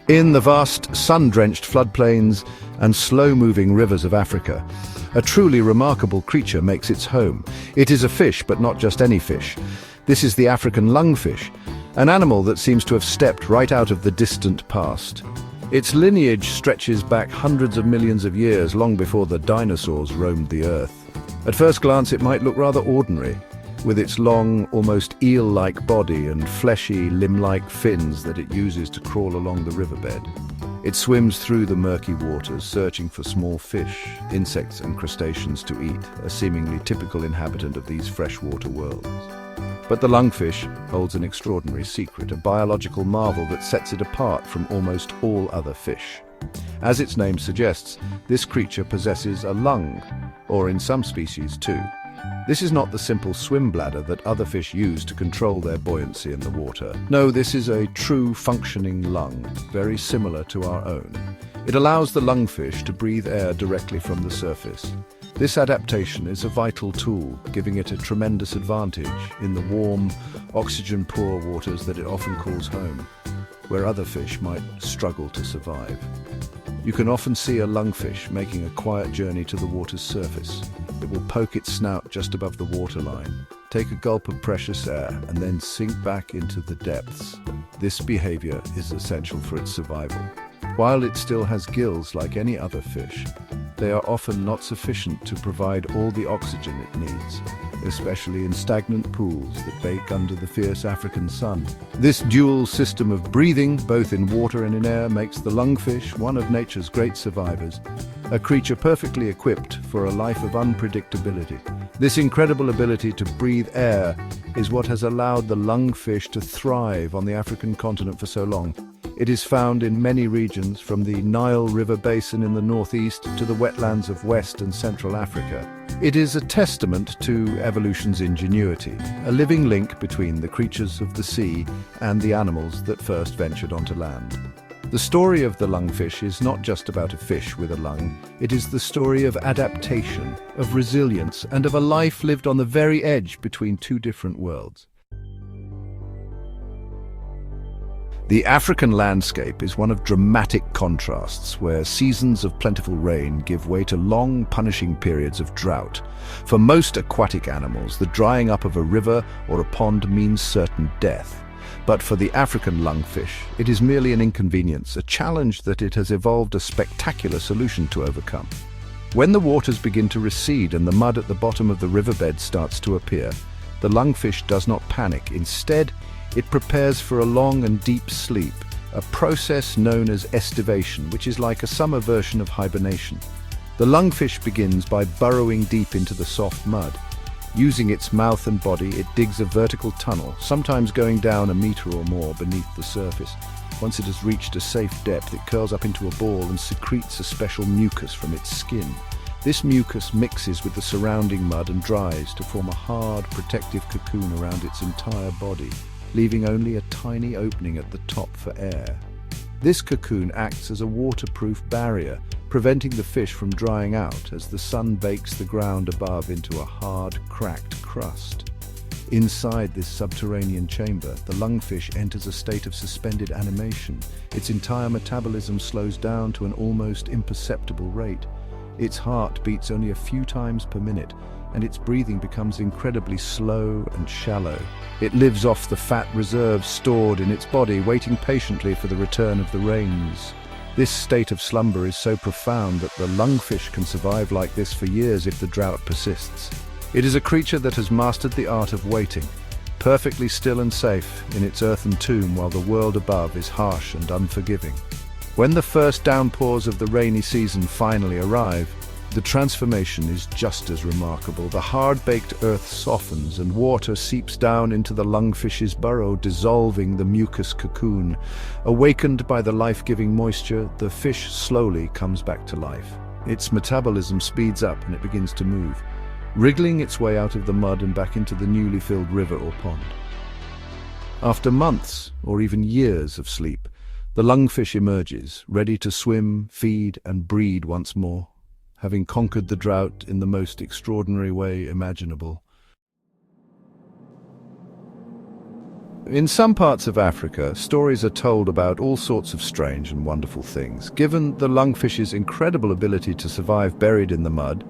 In the vast, sun-drenched floodplains and slow-moving rivers of Africa, a truly remarkable creature makes its home. It is a fish, but not just any fish. This is the African lungfish, an animal that seems to have stepped right out of the distant past. Its lineage stretches back hundreds of millions of years, long before the dinosaurs roamed the earth. At first glance, it might look rather ordinary, with its long, almost eel-like body and fleshy, limb-like fins that it uses to crawl along the riverbed. It swims through the murky waters, searching for small fish, insects and crustaceans to eat, a seemingly typical inhabitant of these freshwater worlds. But the lungfish holds an extraordinary secret, a biological marvel that sets it apart from almost all other fish. As its name suggests, this creature possesses a lung, or in some species two. This is not the simple swim bladder that other fish use to control their buoyancy in the water. No, this is a true functioning lung, very similar to our own. It allows the lungfish to breathe air directly from the surface. This adaptation is a vital tool, giving it a tremendous advantage in the warm, oxygen-poor waters that it often calls home, where other fish might struggle to survive. You can often see a lungfish making a quiet journey to the water's surface. It will poke its snout just above the waterline, take a gulp of precious air, and then sink back into the depths. This behavior is essential for its survival. While it still has gills like any other fish, they are often not sufficient to provide all the oxygen it needs, especially in stagnant pools that bake under the fierce African sun. This dual system of breathing, both in water and in air, makes the lungfish one of nature's great survivors, a creature perfectly equipped for a life of unpredictability. This incredible ability to breathe air is what has allowed the lungfish to thrive on the African continent for so long. It is found in many regions, from the Nile River basin in the northeast to the wetlands of West and Central Africa. It is a testament to evolution's ingenuity, a living link between the creatures of the sea and the animals that first ventured onto land. The story of the lungfish is not just about a fish with a lung. It is the story of adaptation, of resilience, and of a life lived on the very edge between two different worlds. The African landscape is one of dramatic contrasts, where seasons of plentiful rain give way to long, punishing periods of drought. For most aquatic animals, the drying up of a river or a pond means certain death. But for the African lungfish, it is merely an inconvenience, a challenge that it has evolved a spectacular solution to overcome. When the waters begin to recede and the mud at the bottom of the riverbed starts to appear, the lungfish does not panic. Instead, it prepares for a long and deep sleep, a process known as estivation, which is like a summer version of hibernation. The lungfish begins by burrowing deep into the soft mud. Using its mouth and body, it digs a vertical tunnel, sometimes going down a meter or more beneath the surface. Once it has reached a safe depth, it curls up into a ball and secretes a special mucus from its skin. This mucus mixes with the surrounding mud and dries to form a hard, protective cocoon around its entire body, leaving only a tiny opening at the top for air. This cocoon acts as a waterproof barrier, preventing the fish from drying out as the sun bakes the ground above into a hard, cracked crust. Inside this subterranean chamber, the lungfish enters a state of suspended animation. Its entire metabolism slows down to an almost imperceptible rate. Its heart beats only a few times per minute, and its breathing becomes incredibly slow and shallow. It lives off the fat reserves stored in its body, waiting patiently for the return of the rains. This state of slumber is so profound that the lungfish can survive like this for years if the drought persists. It is a creature that has mastered the art of waiting, perfectly still and safe in its earthen tomb while the world above is harsh and unforgiving. When the first downpours of the rainy season finally arrive, the transformation is just as remarkable. The hard-baked earth softens and water seeps down into the lungfish's burrow, dissolving the mucus cocoon. Awakened by the life-giving moisture, the fish slowly comes back to life. Its metabolism speeds up and it begins to move, wriggling its way out of the mud and back into the newly filled river or pond. After months or even years of sleep, the lungfish emerges, ready to swim, feed, and breed once more, having conquered the drought in the most extraordinary way imaginable. In some parts of Africa, stories are told about all sorts of strange and wonderful things. Given the lungfish's incredible ability to survive buried in the mud,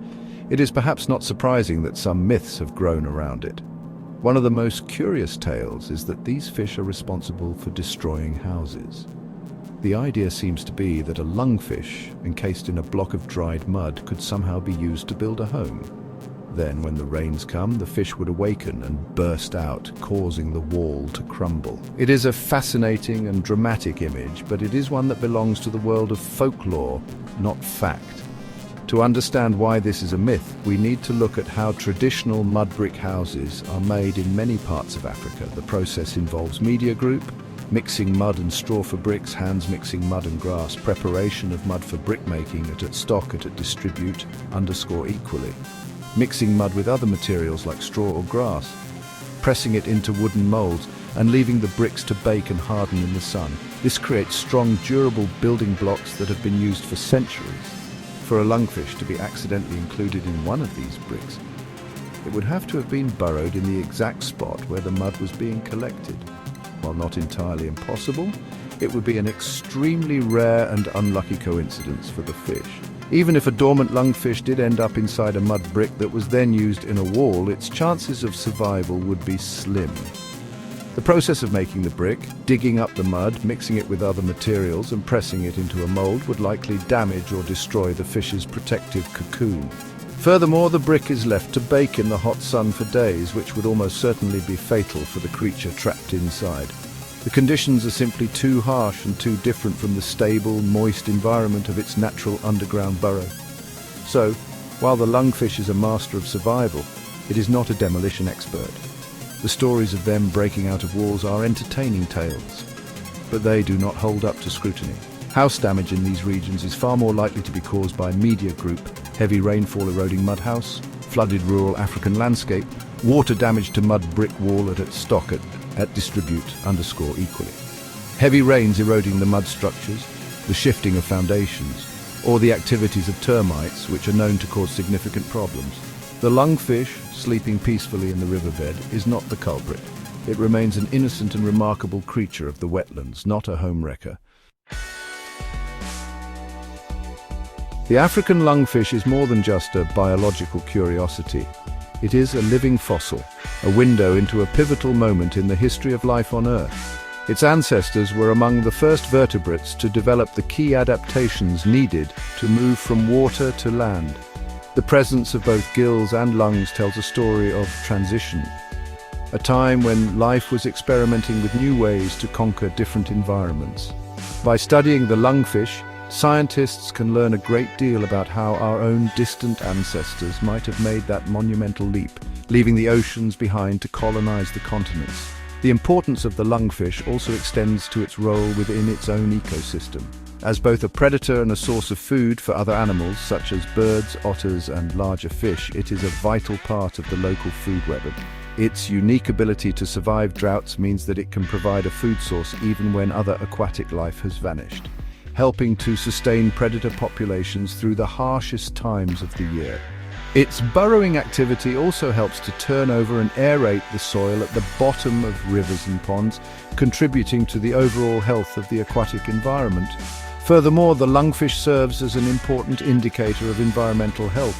it is perhaps not surprising that some myths have grown around it. One of the most curious tales is that these fish are responsible for destroying houses. The idea seems to be that a lungfish, encased in a block of dried mud, could somehow be used to build a home. Then, when the rains come, the fish would awaken and burst out, causing the wall to crumble. It is a fascinating and dramatic image, but it is one that belongs to the world of folklore, not fact. To understand why this is a myth, we need to look at how traditional mud brick houses are made in many parts of Africa. The process involves media group, mixing mud and straw for bricks, hands mixing mud and grass, preparation of mud for brick making at stock at distribute _equally, mixing mud with other materials like straw or grass, pressing it into wooden molds and leaving the bricks to bake and harden in the sun. This creates strong, durable building blocks that have been used for centuries. For a lungfish to be accidentally included in one of these bricks, it would have to have been burrowed in the exact spot where the mud was being collected. While not entirely impossible, it would be an extremely rare and unlucky coincidence for the fish. Even if a dormant lungfish did end up inside a mud brick that was then used in a wall, its chances of survival would be slim. The process of making the brick, digging up the mud, mixing it with other materials and pressing it into a mold would likely damage or destroy the fish's protective cocoon. Furthermore, the brick is left to bake in the hot sun for days, which would almost certainly be fatal for the creature trapped inside. The conditions are simply too harsh and too different from the stable, moist environment of its natural underground burrow. So, while the lungfish is a master of survival, it is not a demolition expert. The stories of them breaking out of walls are entertaining tales, but they do not hold up to scrutiny. House damage in these regions is far more likely to be caused by media group, heavy rainfall eroding mud house, flooded rural African landscape, water damage to mud brick wall at stock at distribute _equally, heavy rains eroding the mud structures, the shifting of foundations, or the activities of termites, which are known to cause significant problems. The lungfish, sleeping peacefully in the riverbed, is not the culprit. It remains an innocent and remarkable creature of the wetlands, not a homewrecker. The African lungfish is more than just a biological curiosity. It is a living fossil, a window into a pivotal moment in the history of life on Earth. Its ancestors were among the first vertebrates to develop the key adaptations needed to move from water to land. The presence of both gills and lungs tells a story of transition, a time when life was experimenting with new ways to conquer different environments. By studying the lungfish, scientists can learn a great deal about how our own distant ancestors might have made that monumental leap, leaving the oceans behind to colonize the continents. The importance of the lungfish also extends to its role within its own ecosystem. As both a predator and a source of food for other animals, such as birds, otters, and larger fish, it is a vital part of the local food web. Its unique ability to survive droughts means that it can provide a food source even when other aquatic life has vanished, helping to sustain predator populations through the harshest times of the year. Its burrowing activity also helps to turn over and aerate the soil at the bottom of rivers and ponds, contributing to the overall health of the aquatic environment. Furthermore, the lungfish serves as an important indicator of environmental health.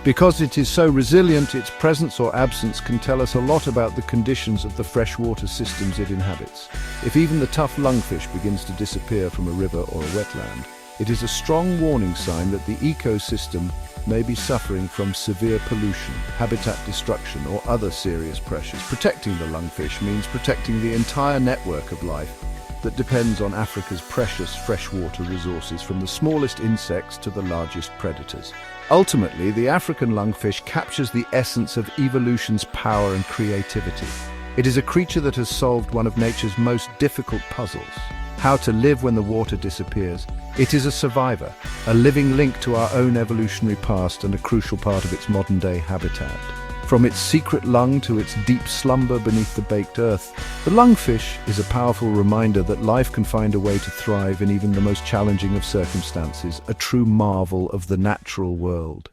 Because it is so resilient, its presence or absence can tell us a lot about the conditions of the freshwater systems it inhabits. If even the tough lungfish begins to disappear from a river or a wetland, it is a strong warning sign that the ecosystem may be suffering from severe pollution, habitat destruction, or other serious pressures. Protecting the lungfish means protecting the entire network of life that depends on Africa's precious freshwater resources, from the smallest insects to the largest predators. Ultimately, the African lungfish captures the essence of evolution's power and creativity. It is a creature that has solved one of nature's most difficult puzzles: how to live when the water disappears. It is a survivor, a living link to our own evolutionary past and a crucial part of its modern-day habitat. From its secret lung to its deep slumber beneath the baked earth, the lungfish is a powerful reminder that life can find a way to thrive in even the most challenging of circumstances, a true marvel of the natural world.